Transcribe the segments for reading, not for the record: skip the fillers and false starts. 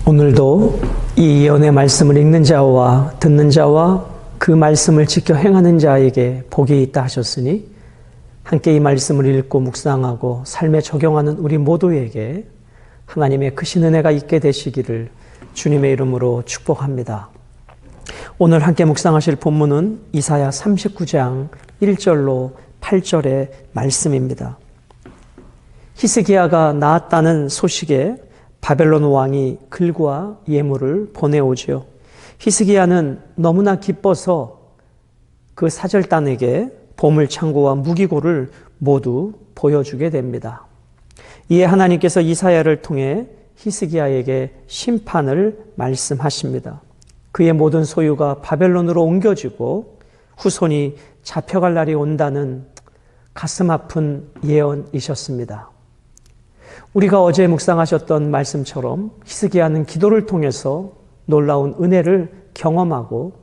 오늘도 이 예언의 말씀을 읽는 자와 듣는 자와 그 말씀을 지켜 행하는 자에게 복이 있다 하셨으니 함께 이 말씀을 읽고 묵상하고 삶에 적용하는 우리 모두에게 하나님의 크신 은혜가 있게 되시기를 주님의 이름으로 축복합니다. 오늘 함께 묵상하실 본문은 이사야 39장 1절로 8절의 말씀입니다. 히스기야가 나았다는 소식에 바벨론 왕이 글과 예물을 보내오지요. 히스기야는 너무나 기뻐서 그 사절단에게 보물창고와 무기고를 모두 보여주게 됩니다. 이에 하나님께서 이사야를 통해 히스기야에게 심판을 말씀하십니다. 그의 모든 소유가 바벨론으로 옮겨지고 후손이 잡혀갈 날이 온다는 가슴 아픈 예언이셨습니다. 우리가 어제 묵상하셨던 말씀처럼 히스기야는 기도를 통해서 놀라운 은혜를 경험하고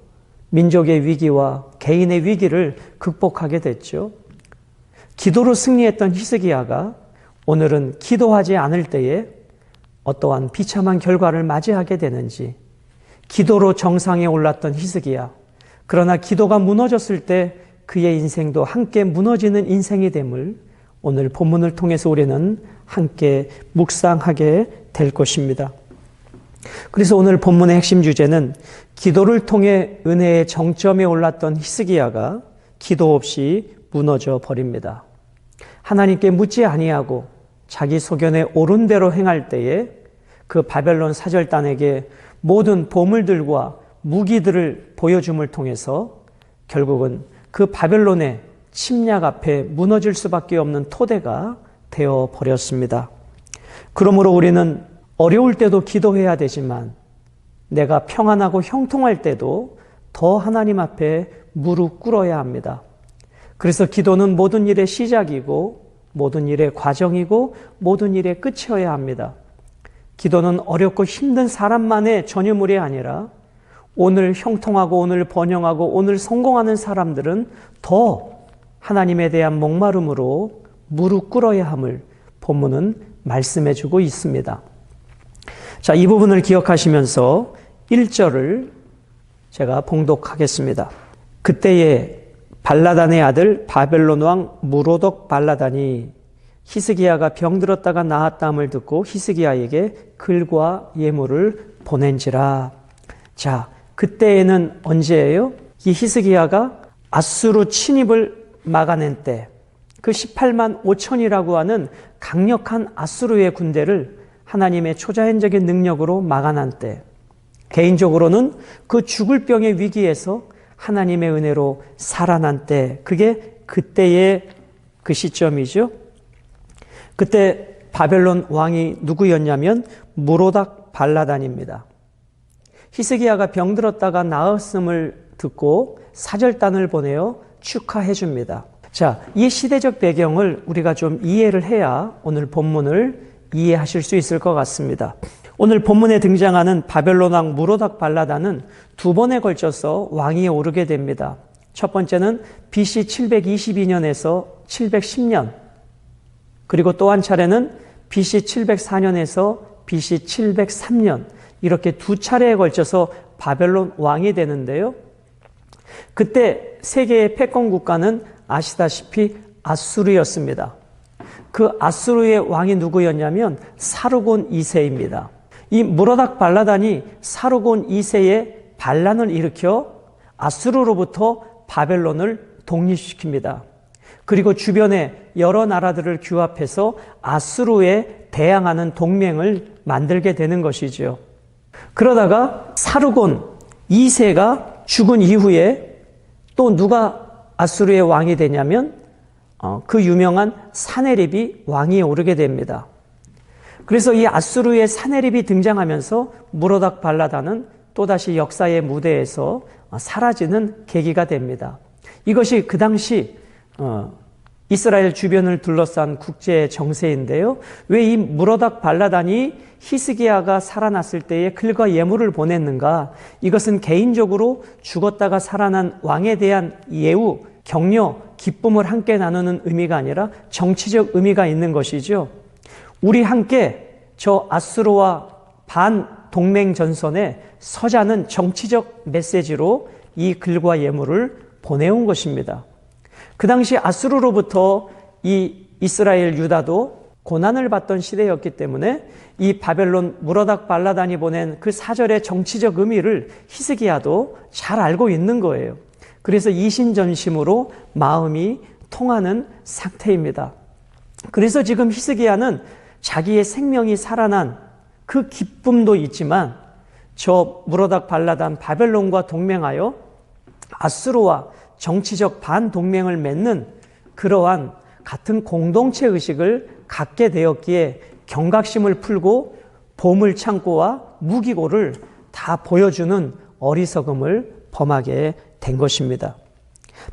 민족의 위기와 개인의 위기를 극복하게 됐죠. 기도로 승리했던 히스기야가 오늘은 기도하지 않을 때에 어떠한 비참한 결과를 맞이하게 되는지, 기도로 정상에 올랐던 히스기야, 그러나 기도가 무너졌을 때 그의 인생도 함께 무너지는 인생이 됨을 오늘 본문을 통해서 우리는 함께 묵상하게 될 것입니다. 그래서 오늘 본문의 핵심 주제는 기도를 통해 은혜의 정점에 올랐던 히스기야가 기도 없이 무너져 버립니다. 하나님께 묻지 아니하고 자기 소견에 옳은 대로 행할 때에 그 바벨론 사절단에게 모든 보물들과 무기들을 보여줌을 통해서 결국은 그 바벨론의 침략 앞에 무너질 수밖에 없는 토대가 되어 버렸습니다. 그러므로 우리는 어려울 때도 기도해야 되지만 내가 평안하고 형통할 때도 더 하나님 앞에 무릎 꿇어야 합니다. 그래서 기도는 모든 일의 시작이고 모든 일의 과정이고 모든 일의 끝이어야 합니다. 기도는 어렵고 힘든 사람만의 전유물이 아니라 오늘 형통하고 오늘 번영하고 오늘 성공하는 사람들은 더 하나님에 대한 목마름으로 무릎 꿇어야 함을 본문은 말씀해주고 있습니다. 자, 이 부분을 기억하시면서 1절을 제가 봉독하겠습니다. 그때에 발라단의 아들 바벨론 왕 무로덕 발라단이 히스기야가 병들었다가 나았다함을 듣고 히스기야에게 글과 예물을 보낸지라. 자, 그때에는 언제예요? 이 히스기야가 아수르 침입을 막아낸 때, 그 18만 5천이라고 하는 강력한 아수르의 군대를 하나님의 초자연적인 능력으로 막아낸 때, 개인적으로는 그 죽을 병의 위기에서 하나님의 은혜로 살아난 때, 그게 그때의 그 시점이죠. 그때 바벨론 왕이 누구였냐면 무로닥 발라단입니다. 히스기야가 병들었다가 나았음을 듣고 사절단을 보내어 축하해 줍니다. 자, 이 시대적 배경을 우리가 좀 이해를 해야 오늘 본문을 이해하실 수 있을 것 같습니다. 오늘 본문에 등장하는 바벨론 왕 무로닥 발라단은 두 번에 걸쳐서 왕위에 오르게 됩니다. 첫 번째는 BC 722년에서 710년, 그리고 또 한 차례는 BC 704년에서 BC 703년, 이렇게 두 차례에 걸쳐서 바벨론 왕이 되는데요. 그때 세계의 패권 국가는 아시다시피 아수르였습니다. 그 아수르의 왕이 누구였냐면 사르곤 2세입니다. 이 무로닥 발라단이 사르곤 2세의 반란을 일으켜 아수르로부터 바벨론을 독립시킵니다. 그리고 주변의 여러 나라들을 규합해서 아수르에 대항하는 동맹을 만들게 되는 것이죠. 그러다가 사르곤 2세가 죽은 이후에 또 누가 아수르의 왕이 되냐면 그 유명한 사네립이 왕위에 오르게 됩니다. 그래서 이 아수르의 사네립이 등장하면서 무로닥 발라단은 또다시 역사의 무대에서 사라지는 계기가 됩니다. 이것이 그 당시 이스라엘 주변을 둘러싼 국제 정세인데요. 왜 이 무로닥 발라단이 히스기야가 살아났을 때에 글과 예물을 보냈는가? 이것은 개인적으로 죽었다가 살아난 왕에 대한 예우, 격려, 기쁨을 함께 나누는 의미가 아니라 정치적 의미가 있는 것이죠. 우리 함께 저 아수르와 반 동맹 전선에 서자는 정치적 메시지로 이 글과 예물을 보내온 것입니다. 그 당시 아수르로부터 이 이스라엘 유다도 고난을 받던 시대였기 때문에 이 바벨론 무로닥 발라단이 보낸 그 사절의 정치적 의미를 히스기야도 잘 알고 있는 거예요. 그래서 이신전심으로 마음이 통하는 상태입니다. 그래서 지금 히스기야는 자기의 생명이 살아난 그 기쁨도 있지만 저 무로닥 발라단 바벨론과 동맹하여 아수르와 정치적 반동맹을 맺는 그러한 같은 공동체 의식을 갖게 되었기에 경각심을 풀고 보물창고와 무기고를 다 보여주는 어리석음을 범하게 된 것입니다.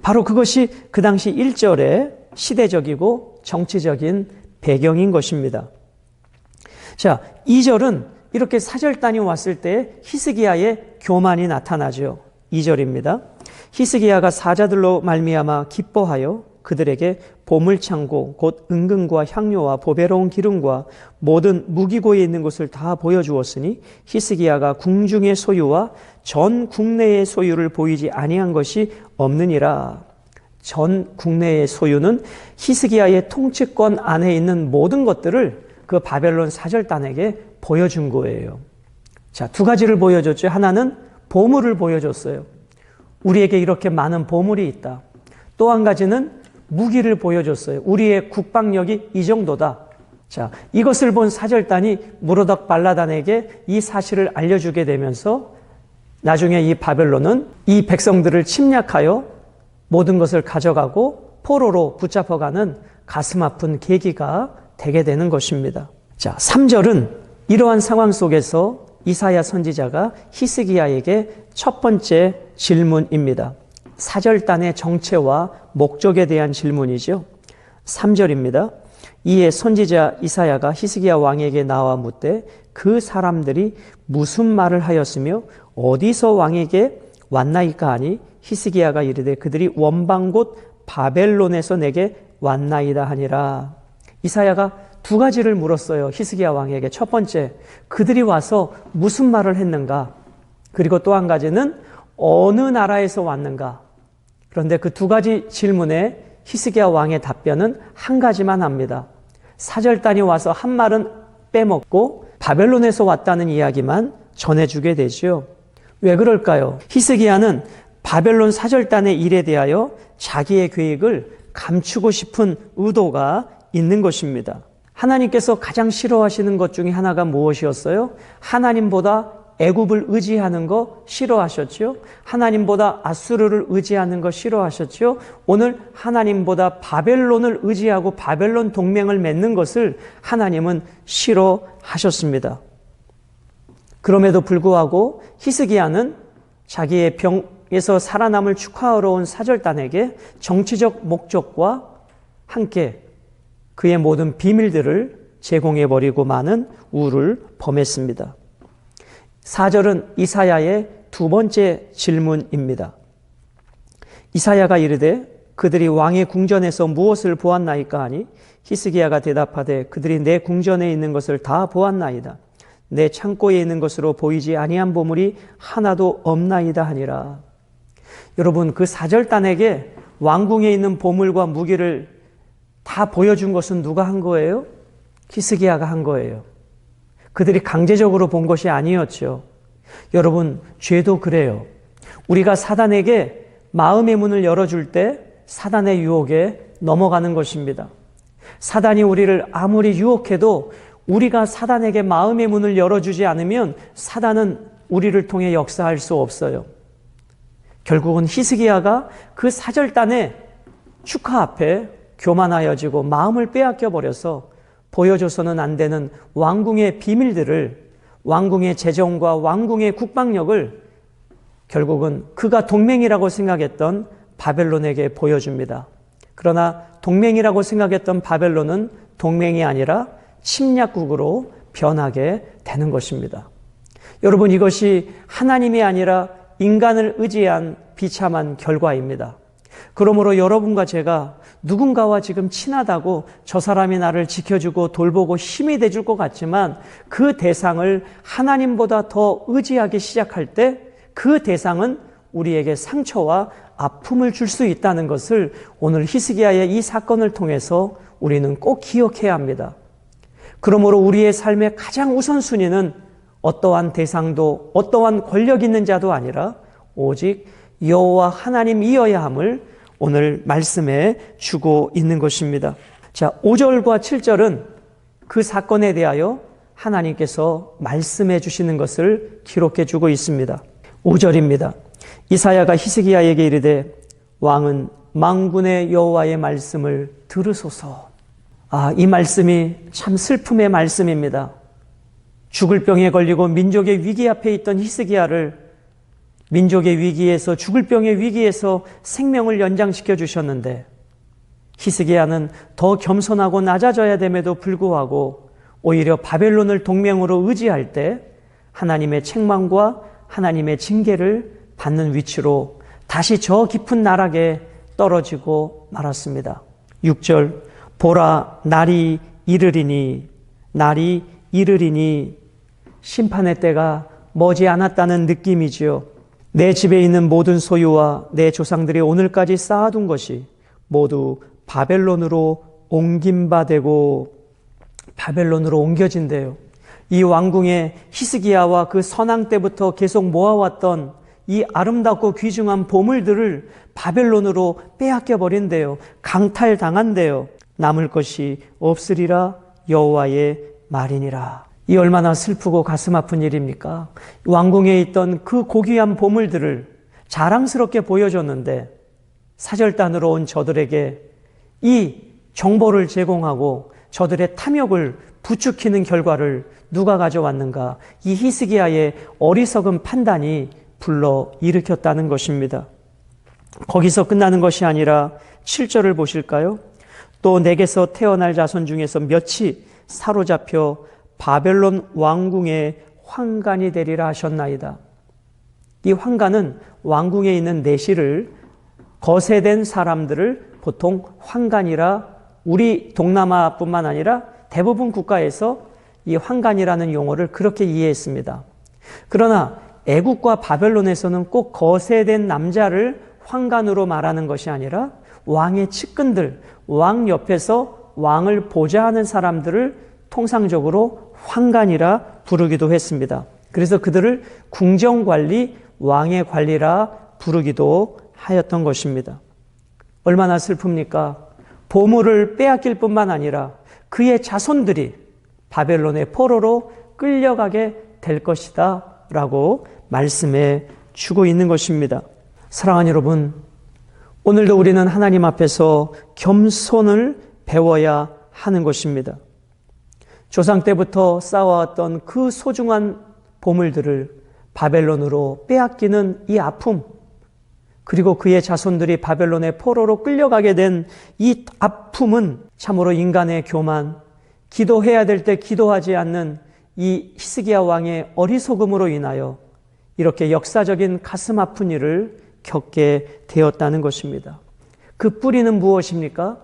바로 그것이 그 당시 1절의 시대적이고 정치적인 배경인 것입니다. 자, 2절은 이렇게 사절단이 왔을 때 히스기야의 교만이 나타나죠. 2절입니다. 히스기야가 사자들로 말미암아 기뻐하여 그들에게 보물창고 곧 은금과 향료와 보배로운 기름과 모든 무기고에 있는 것을 다 보여주었으니 히스기야가 궁중의 소유와 전 국내의 소유를 보이지 아니한 것이 없느니라. 전 국내의 소유는 히스기야의 통치권 안에 있는 모든 것들을 그 바벨론 사절단에게 보여준 거예요. 자, 두 가지를 보여줬죠. 하나는 보물을 보여줬어요. 우리에게 이렇게 많은 보물이 있다. 또 한 가지는 무기를 보여줬어요. 우리의 국방력이 이 정도다. 자, 이것을 본 사절단이 무로닥 발라단에게 이 사실을 알려주게 되면서 나중에 이 바벨론은 이 백성들을 침략하여 모든 것을 가져가고 포로로 붙잡아가는 가슴 아픈 계기가 되게 되는 것입니다. 자, 3절은 이러한 상황 속에서 이사야 선지자가 히스기야에게 첫 번째 질문입니다. 사절단의 정체와 목적에 대한 질문이죠. 3절입니다. 이에 선지자 이사야가 히스기야 왕에게 나와 묻되 그 사람들이 무슨 말을 하였으며 어디서 왕에게 왔나이까 하니 히스기야가 이르되 그들이 원방 곧 바벨론에서 내게 왔나이다 하니라. 이사야가 두 가지를 물었어요. 히스기야 왕에게. 첫 번째, 그들이 와서 무슨 말을 했는가? 그리고 또 한 가지는 어느 나라에서 왔는가? 그런데 그 두 가지 질문에 히스기야 왕의 답변은 한 가지만 합니다. 사절단이 와서 한 말은 빼먹고 바벨론에서 왔다는 이야기만 전해주게 되죠. 왜 그럴까요? 히스기야는 바벨론 사절단의 일에 대하여 자기의 계획을 감추고 싶은 의도가 있는 것입니다. 하나님께서 가장 싫어하시는 것 중에 하나가 무엇이었어요? 하나님보다 애굽을 의지하는 거 싫어하셨죠? 하나님보다 아수르를 의지하는 거 싫어하셨죠? 오늘 하나님보다 바벨론을 의지하고 바벨론 동맹을 맺는 것을 하나님은 싫어하셨습니다. 그럼에도 불구하고 히스기야는 자기의 병에서 살아남을 축하하러 온 사절단에게 정치적 목적과 함께 그의 모든 비밀들을 제공해버리고 많은 우를 범했습니다. 4절은 이사야의 두 번째 질문입니다. 이사야가 이르되 그들이 왕의 궁전에서 무엇을 보았나이까 하니 히스기야가 대답하되 그들이 내 궁전에 있는 것을 다 보았나이다. 내 창고에 있는 것으로 보이지 아니한 보물이 하나도 없나이다 하니라. 여러분, 그 사절단에게 왕궁에 있는 보물과 무기를 다 보여준 것은 누가 한 거예요? 히스기야가 한 거예요. 그들이 강제적으로 본 것이 아니었죠. 여러분, 죄도 그래요. 우리가 사단에게 마음의 문을 열어줄 때 사단의 유혹에 넘어가는 것입니다. 사단이 우리를 아무리 유혹해도 우리가 사단에게 마음의 문을 열어주지 않으면 사단은 우리를 통해 역사할 수 없어요. 결국은 히스기야가 그 사절단의 축하 앞에 교만하여지고 마음을 빼앗겨 버려서 보여줘서는 안 되는 왕궁의 비밀들을, 왕궁의 재정과 왕궁의 국방력을 결국은 그가 동맹이라고 생각했던 바벨론에게 보여줍니다. 그러나 동맹이라고 생각했던 바벨론은 동맹이 아니라 침략국으로 변하게 되는 것입니다. 여러분, 이것이 하나님이 아니라 인간을 의지한 비참한 결과입니다. 그러므로 여러분과 제가 누군가와 지금 친하다고 저 사람이 나를 지켜주고 돌보고 힘이 돼줄 것 같지만 그 대상을 하나님보다 더 의지하기 시작할 때 그 대상은 우리에게 상처와 아픔을 줄 수 있다는 것을 오늘 히스기야의 이 사건을 통해서 우리는 꼭 기억해야 합니다. 그러므로 우리의 삶의 가장 우선순위는 어떠한 대상도 어떠한 권력 있는 자도 아니라 오직 여호와 하나님이어야 함을 오늘 말씀에 주고 있는 것입니다. 자, 5절과 7절은 그 사건에 대하여 하나님께서 말씀해 주시는 것을 기록해 주고 있습니다. 5절입니다. 이사야가 히스기야에게 이르되 왕은 만군의 여호와의 말씀을 들으소서. 이 말씀이 참 슬픔의 말씀입니다. 죽을 병에 걸리고 민족의 위기 앞에 있던 히스기야를 민족의 위기에서 죽을 병의 위기에서 생명을 연장시켜 주셨는데 히스기야는 더 겸손하고 낮아져야 됨에도 불구하고 오히려 바벨론을 동맹으로 의지할 때 하나님의 책망과 하나님의 징계를 받는 위치로 다시 저 깊은 나락에 떨어지고 말았습니다. 6절 보라 날이 이르리니 심판의 때가 머지 않았다는 느낌이지요. 내 집에 있는 모든 소유와 내 조상들이 오늘까지 쌓아둔 것이 모두 바벨론으로 옮김바되고 바벨론으로 옮겨진대요. 이 왕궁에 히스기야와 그 선왕 때부터 계속 모아왔던 이 아름답고 귀중한 보물들을 바벨론으로 빼앗겨 버린대요. 강탈당한대요. 남을 것이 없으리라 여호와의 말이니라. 이 얼마나 슬프고 가슴 아픈 일입니까? 왕궁에 있던 그 고귀한 보물들을 자랑스럽게 보여줬는데 사절단으로 온 저들에게 이 정보를 제공하고 저들의 탐욕을 부추기는 결과를 누가 가져왔는가? 이 히스기야의 어리석은 판단이 불러 일으켰다는 것입니다. 거기서 끝나는 것이 아니라 7절을 보실까요? 또 내게서 태어날 자손 중에서 몇이 사로잡혀 바벨론 왕궁의 환관이 되리라 하셨나이다. 이 환관은 왕궁에 있는 내실을 거세된 사람들을 보통 환관이라 우리 동남아뿐만 아니라 대부분 국가에서 이 환관이라는 용어를 그렇게 이해했습니다. 그러나 애국과 바벨론에서는 꼭 거세된 남자를 환관으로 말하는 것이 아니라 왕의 측근들, 왕 옆에서 왕을 보좌하는 사람들을 통상적으로 환관이라 부르기도 했습니다. 그래서 그들을 궁정관리, 왕의 관리라 부르기도 하였던 것입니다. 얼마나 슬픕니까? 보물을 빼앗길 뿐만 아니라 그의 자손들이 바벨론의 포로로 끌려가게 될 것이다 라고 말씀해 주고 있는 것입니다. 사랑하는 여러분, 오늘도 우리는 하나님 앞에서 겸손을 배워야 하는 것입니다. 조상 때부터 쌓아왔던 그 소중한 보물들을 바벨론으로 빼앗기는 이 아픔, 그리고 그의 자손들이 바벨론의 포로로 끌려가게 된 이 아픔은 참으로 인간의 교만, 기도해야 될 때 기도하지 않는 이 히스기야 왕의 어리석음으로 인하여 이렇게 역사적인 가슴 아픈 일을 겪게 되었다는 것입니다. 그 뿌리는 무엇입니까?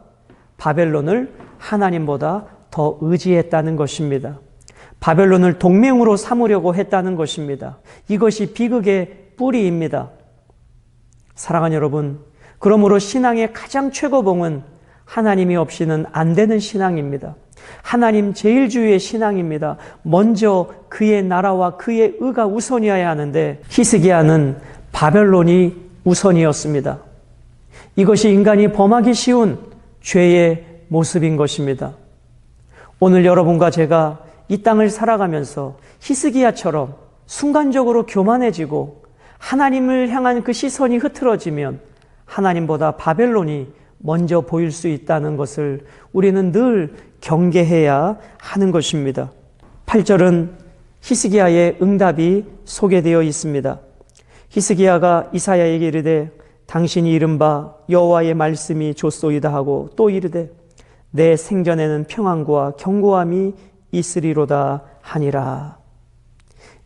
바벨론을 하나님보다 더 의지했다는 것입니다. 바벨론을 동맹으로 삼으려고 했다는 것입니다. 이것이 비극의 뿌리입니다. 사랑하는 여러분, 그러므로 신앙의 가장 최고봉은 하나님이 없이는 안 되는 신앙입니다. 하나님 제일주의의 신앙입니다. 먼저 그의 나라와 그의 의가 우선이어야 하는데 히스기야는 바벨론이 우선이었습니다. 이것이 인간이 범하기 쉬운 죄의 모습인 것입니다. 오늘 여러분과 제가 이 땅을 살아가면서 히스기야처럼 순간적으로 교만해지고 하나님을 향한 그 시선이 흐트러지면 하나님보다 바벨론이 먼저 보일 수 있다는 것을 우리는 늘 경계해야 하는 것입니다. 8절은 히스기야의 응답이 소개되어 있습니다. 히스기야가 이사야에게 이르되 당신이 이른바 여호와의 말씀이 좋소이다 하고 또 이르되 내 생전에는 평안과 견고함이 있으리로다 하니라.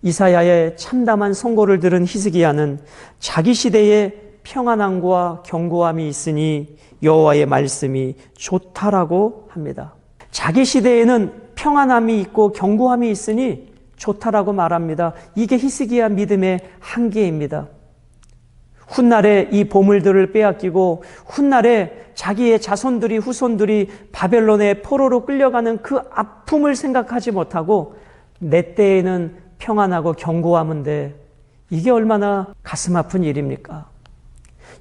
이사야의 참담한 선고를 들은 히스기야는 자기 시대의 평안함과 견고함이 있으니 여호와의 말씀이 좋다라고 합니다. 자기 시대에는 평안함이 있고 견고함이 있으니 좋다라고 말합니다. 이게 히스기야 믿음의 한계입니다. 훗날에 이 보물들을 빼앗기고 훗날에 자기의 자손들이 후손들이 바벨론의 포로로 끌려가는 그 아픔을 생각하지 못하고 내 때에는 평안하고 견고함인데 이게 얼마나 가슴 아픈 일입니까?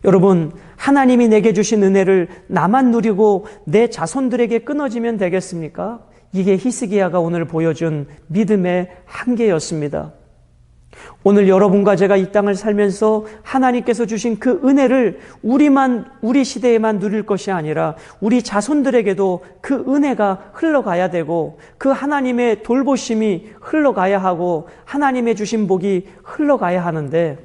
여러분, 하나님이 내게 주신 은혜를 나만 누리고 내 자손들에게 끊어지면 되겠습니까? 이게 히스기야가 오늘 보여준 믿음의 한계였습니다. 오늘 여러분과 제가 이 땅을 살면서 하나님께서 주신 그 은혜를 우리 시대에만 누릴 것이 아니라 우리 자손들에게도 그 은혜가 흘러가야 되고 그 하나님의 돌보심이 흘러가야 하고 하나님의 주신 복이 흘러가야 하는데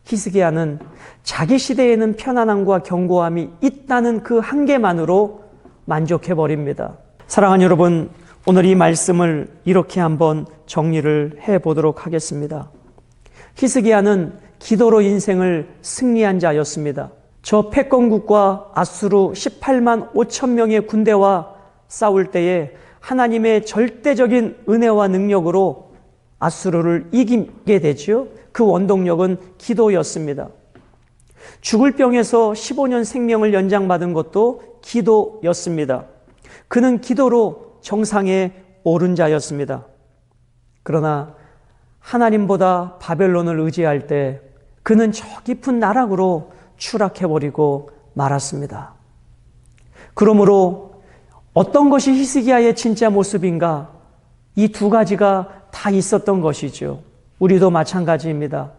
히스기야는 자기 시대에는 편안함과 견고함이 있다는 그 한계만으로 만족해버립니다. 사랑하는 여러분, 오늘 이 말씀을 이렇게 한번 정리를 해보도록 하겠습니다. 히스기야는 기도로 인생을 승리한 자였습니다. 저 패권국과 아수르 18만 5천 명의 군대와 싸울 때에 하나님의 절대적인 은혜와 능력으로 아수르를 이기게 되죠. 그 원동력은 기도였습니다. 죽을 병에서 15년 생명을 연장받은 것도 기도였습니다. 그는 기도로 정상에 오른 자였습니다. 그러나 하나님보다 바벨론을 의지할 때 그는 저 깊은 나락으로 추락해버리고 말았습니다. 그러므로 어떤 것이 히스기야의 진짜 모습인가? 이 두 가지가 다 있었던 것이죠. 우리도 마찬가지입니다.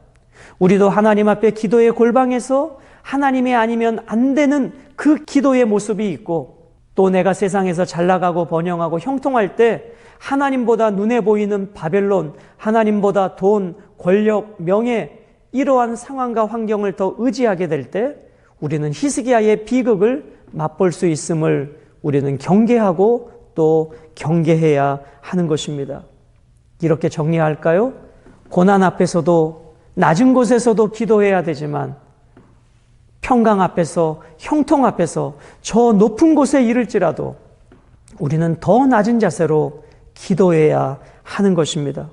우리도 하나님 앞에 기도의 골방에서 하나님이 아니면 안 되는 그 기도의 모습이 있고 또 내가 세상에서 잘 나가고 번영하고 형통할 때 하나님보다 눈에 보이는 바벨론, 하나님보다 돈, 권력, 명예 이러한 상황과 환경을 더 의지하게 될 때 우리는 히스기야의 비극을 맛볼 수 있음을 우리는 경계하고 또 경계해야 하는 것입니다. 이렇게 정리할까요? 고난 앞에서도 낮은 곳에서도 기도해야 되지만 평강 앞에서 형통 앞에서 저 높은 곳에 이를지라도 우리는 더 낮은 자세로 기도해야 하는 것입니다.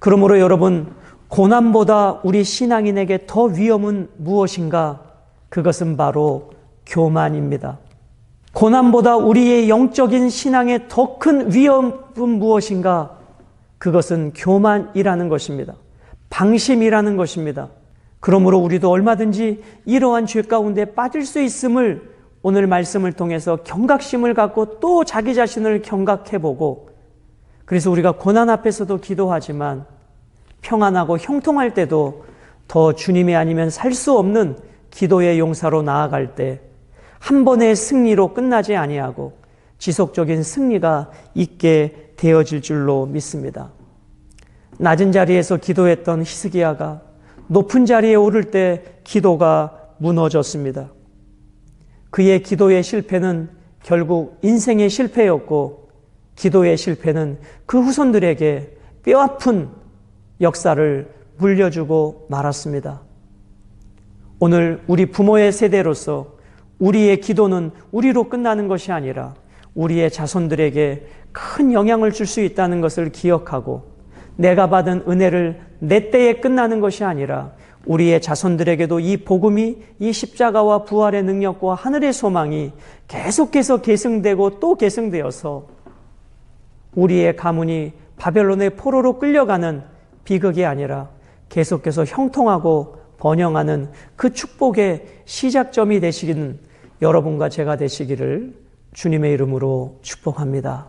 그러므로 여러분, 고난보다 우리 신앙인에게 더 위험은 무엇인가? 그것은 바로 교만입니다. 고난보다 우리의 영적인 신앙에 더 큰 위험은 무엇인가? 그것은 교만이라는 것입니다. 방심이라는 것입니다. 그러므로 우리도 얼마든지 이러한 죄 가운데 빠질 수 있음을 오늘 말씀을 통해서 경각심을 갖고 또 자기 자신을 경각해보고 그래서 우리가 고난 앞에서도 기도하지만 평안하고 형통할 때도 더 주님이 아니면 살 수 없는 기도의 용사로 나아갈 때 한 번의 승리로 끝나지 아니하고 지속적인 승리가 있게 되어질 줄로 믿습니다. 낮은 자리에서 기도했던 히스기야가 높은 자리에 오를 때 기도가 무너졌습니다. 그의 기도의 실패는 결국 인생의 실패였고 기도의 실패는 그 후손들에게 뼈아픈 역사를 물려주고 말았습니다. 오늘 우리 부모의 세대로서 우리의 기도는 우리로 끝나는 것이 아니라 우리의 자손들에게 큰 영향을 줄 수 있다는 것을 기억하고 내가 받은 은혜를 내 때에 끝나는 것이 아니라 우리의 자손들에게도 이 복음이 이 십자가와 부활의 능력과 하늘의 소망이 계속해서 계승되고 또 계승되어서 우리의 가문이 바벨론의 포로로 끌려가는 비극이 아니라 계속해서 형통하고 번영하는 그 축복의 시작점이 되시는 여러분과 제가 되시기를 주님의 이름으로 축복합니다.